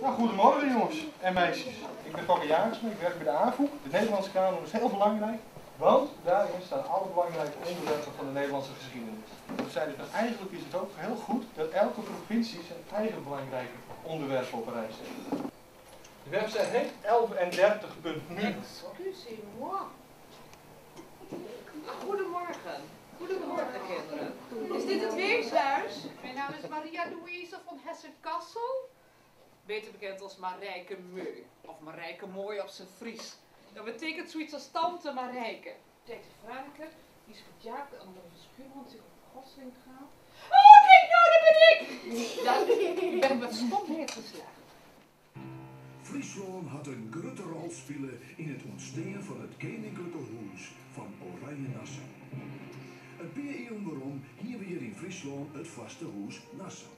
Nou, goedemorgen jongens en meisjes. Ik ben Pakke Jaarsma, ik werk bij de AVOEK. De Nederlandse kanon is heel belangrijk, want daarin staan alle belangrijke onderwerpen van de Nederlandse geschiedenis. Dus eigenlijk is het ook heel goed dat elke provincie zijn eigen belangrijke onderwerpen op een rij zet. De website heet 11en30.nu. Excusez-moi. Goedemorgen. Goedemorgen, kinderen. Is dit het weeshuis? Mijn naam is Maria Louise van Hessen-Kassel. Beter bekend als Marijke Meu. Of Marijke Mooi op zijn Fries. Dat betekent zoiets als tante Marijke. Kijk, de Franke, die is verjaagd en dan verschuren zich op Gosling gaan. Oh, kijk nou, dat ben ik! Ja, ik ben met stomheid geslagen. Friesland had een grote rol spelen in het ontstaan van het koninklijke huis van Oranje-Nassau. Een paar eeuwen waarom hier weer in Friesland het vaste huis Nassau.